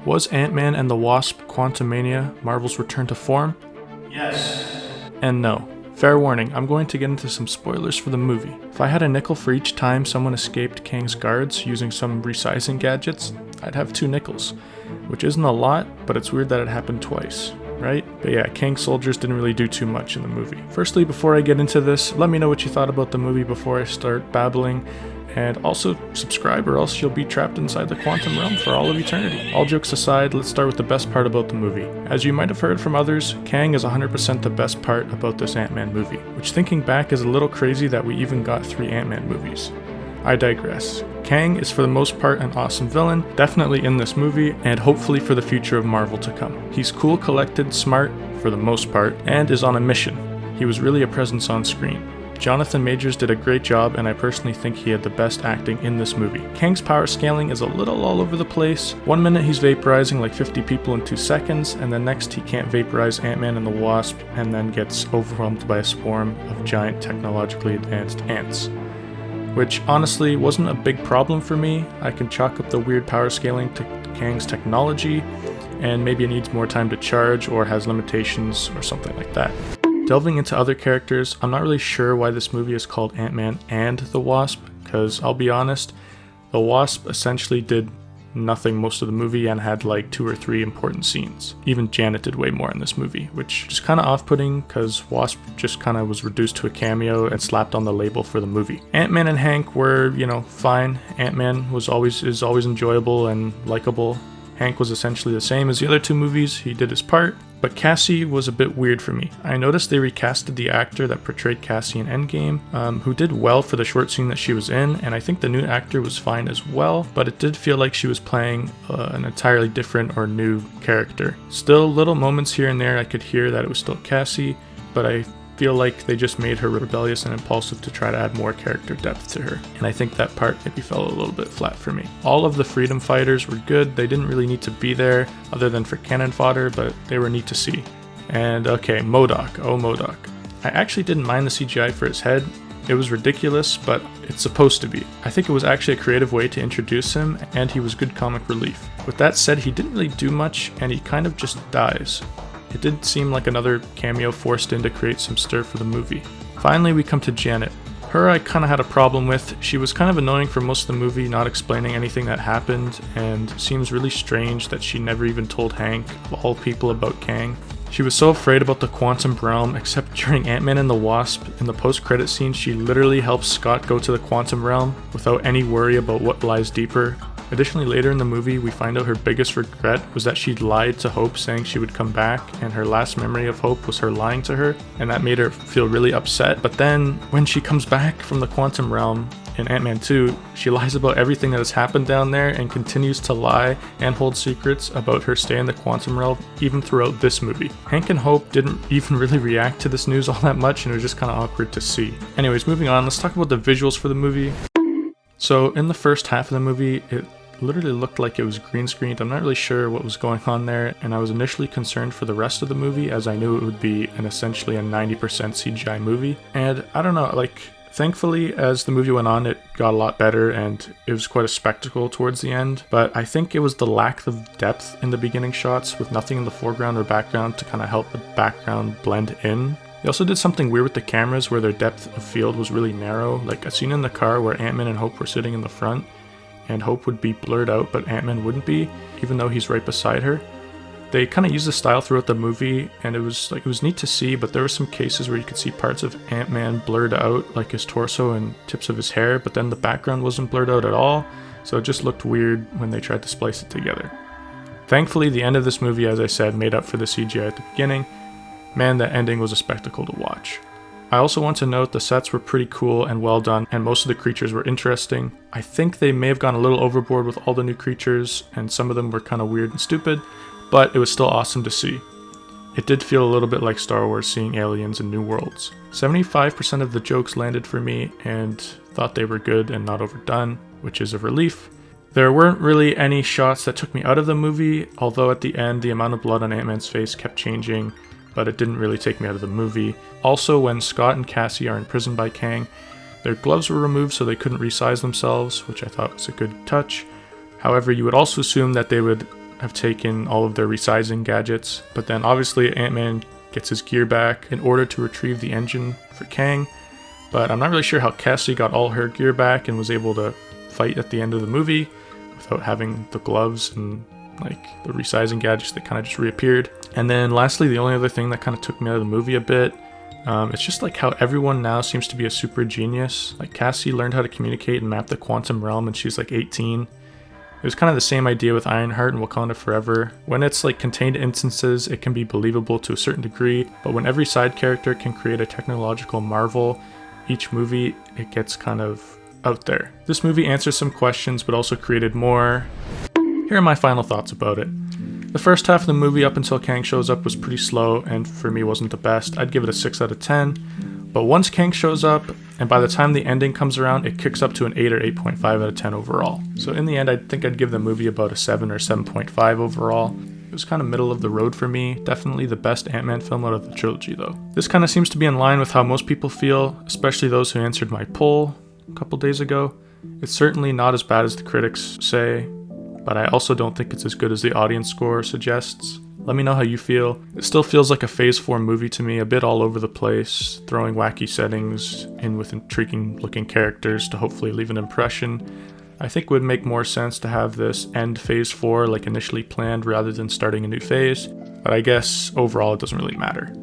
Was Ant-Man and the Wasp Quantumania Marvel's return to form? Yes. And no. Fair warning, I'm going to get into some spoilers for the movie. If I had a nickel for each time someone escaped Kang's guards using some resizing gadgets, I'd have 2 nickels. Which isn't a lot, but it's weird that it happened twice, right? But yeah, Kang's soldiers didn't really do too much in the movie. Firstly, before I get into this, let me know what you thought about the movie before I start babbling. And also subscribe or else you'll be trapped inside the quantum realm for all of eternity. All jokes aside, let's start with the best part about the movie. As you might have heard from others, Kang is 100% the best part about this Ant-Man movie, which thinking back is a little crazy that we even got 3 Ant-Man movies. I digress. Kang is for the most part an awesome villain, definitely in this movie, and hopefully for the future of Marvel to come. He's cool, collected, smart, for the most part, and is on a mission. He was really a presence on screen. Jonathan Majors did a great job, and I personally think he had the best acting in this movie. Kang's power scaling is a little all over the place. One minute he's vaporizing like 50 people in 2 seconds, and the next he can't vaporize Ant-Man and the Wasp, and then gets overwhelmed by a swarm of giant technologically advanced ants. Which honestly wasn't a big problem for me. I can chalk up the weird power scaling to Kang's technology, and maybe it needs more time to charge or has limitations or something like that. Delving into other characters, I'm not really sure why this movie is called Ant-Man and the Wasp, because I'll be honest, the Wasp essentially did nothing most of the movie and had like 2 or 3 important scenes. Even Janet did way more in this movie, which is kind of off-putting because Wasp just kind of was reduced to a cameo and slapped on the label for the movie. Ant-Man and Hank were, fine. Ant-Man is always enjoyable and likable. Hank was essentially the same as the other 2 movies, he did his part, but Cassie was a bit weird for me. I noticed they recasted the actor that portrayed Cassie in Endgame, who did well for the short scene that she was in, and I think the new actor was fine as well, but it did feel like she was playing an entirely different or new character. Still, little moments here and there I could hear that it was still Cassie, but I feel like they just made her rebellious and impulsive to try to add more character depth to her, and I think that part maybe fell a little bit flat for me. All of the freedom fighters were good. They didn't really need to be there other than for cannon fodder, but they were neat to see. And okay, MODOK. I actually didn't mind the CGI for his head. It was ridiculous, but it's supposed to be. I think it was actually a creative way to introduce him, and he was good comic relief. With that said, he didn't really do much, and he kind of just dies. It did seem like another cameo forced in to create some stir for the movie. Finally, we come to Janet. Her I kind of had a problem with. She was kind of annoying for most of the movie, not explaining anything that happened, and seems really strange that she never even told Hank, of all people, about Kang. She was so afraid about the quantum realm, except during Ant-Man and the Wasp, in the post-credit scene she literally helps Scott go to the quantum realm without any worry about what lies deeper. Additionally, later in the movie, we find out her biggest regret was that she lied to Hope saying she would come back, and her last memory of Hope was her lying to her, and that made her feel really upset. But then, when she comes back from the quantum realm in Ant-Man 2, she lies about everything that has happened down there and continues to lie and hold secrets about her stay in the quantum realm even throughout this movie. Hank and Hope didn't even really react to this news all that much, and it was just kind of awkward to see. Anyways, moving on, let's talk about the visuals for the movie. So in the first half of the movie, it literally looked like it was green screened. I'm not really sure what was going on there, and I was initially concerned for the rest of the movie as I knew it would be essentially a 90% CGI movie. And I don't know, thankfully as the movie went on it got a lot better and it was quite a spectacle towards the end, but I think it was the lack of depth in the beginning shots with nothing in the foreground or background to kind of help the background blend in. They also did something weird with the cameras where their depth of field was really narrow, like a scene in the car where Ant-Man and Hope were sitting in the front and Hope would be blurred out but Ant-Man wouldn't be, even though he's right beside her. They kind of used this style throughout the movie, and it was neat to see, but there were some cases where you could see parts of Ant-Man blurred out, like his torso and tips of his hair, but then the background wasn't blurred out at all, so it just looked weird when they tried to splice it together. Thankfully, the end of this movie, as I said, made up for the CGI at the beginning. Man, that ending was a spectacle to watch. I also want to note the sets were pretty cool and well done, and most of the creatures were interesting. I think they may have gone a little overboard with all the new creatures, and some of them were kind of weird and stupid, but it was still awesome to see. It did feel a little bit like Star Wars seeing aliens in new worlds. 75% of the jokes landed for me and thought they were good and not overdone, which is a relief. There weren't really any shots that took me out of the movie, although at the end the amount of blood on Ant-Man's face kept changing, but it didn't really take me out of the movie. Also, when Scott and Cassie are imprisoned by Kang, their gloves were removed so they couldn't resize themselves, which I thought was a good touch. However, you would also assume that they would have taken all of their resizing gadgets, but then obviously Ant-Man gets his gear back in order to retrieve the engine for Kang. But I'm not really sure how Cassie got all her gear back and was able to fight at the end of the movie without having the gloves and like the resizing gadgets that kind of just reappeared. And then lastly, the only other thing that kind of took me out of the movie a bit, it's just like how everyone now seems to be a super genius. Like Cassie learned how to communicate and map the quantum realm and she's like 18. It was kind of the same idea with Ironheart and Wakanda Forever. When it's like contained instances, it can be believable to a certain degree, but when every side character can create a technological marvel, each movie, it gets kind of out there. This movie answers some questions, but also created more. Here are my final thoughts about it. The first half of the movie up until Kang shows up was pretty slow, and for me wasn't the best. I'd give it a 6 out of 10. But once Kang shows up, and by the time the ending comes around, it kicks up to an 8 or 8.5 out of 10 overall. So in the end, I think I'd give the movie about a 7 or 7.5 overall. It was kind of middle of the road for me. Definitely the best Ant-Man film out of the trilogy though. This kind of seems to be in line with how most people feel, especially those who answered my poll a couple days ago. It's certainly not as bad as the critics say, but I also don't think it's as good as the audience score suggests. Let me know how you feel. It still feels like a Phase 4 movie to me, a bit all over the place, throwing wacky settings in with intriguing looking characters to hopefully leave an impression. I think it would make more sense to have this end Phase 4 like initially planned rather than starting a new phase, but I guess overall it doesn't really matter.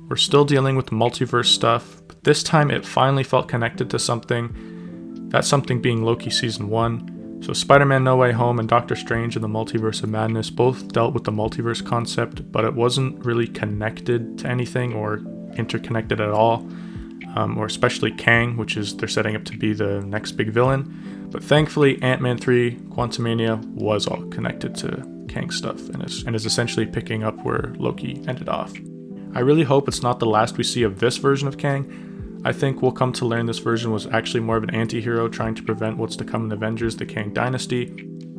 We're still dealing with the multiverse stuff, but this time it finally felt connected to something, that something being Loki Season 1. So Spider-Man No Way Home and Doctor Strange in the Multiverse of Madness both dealt with the multiverse concept, but it wasn't really connected to anything or interconnected at all, or especially Kang, which is they're setting up to be the next big villain. But thankfully, Ant-Man 3 Quantumania was all connected to Kang stuff and is essentially picking up where Loki ended off. I really hope it's not the last we see of this version of Kang. I think we'll come to learn this version was actually more of an anti-hero trying to prevent what's to come in Avengers, the Kang Dynasty.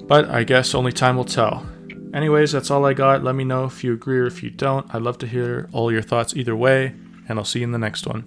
But I guess only time will tell. Anyways, that's all I got. Let me know if you agree or if you don't. I'd love to hear all your thoughts either way, and I'll see you in the next one.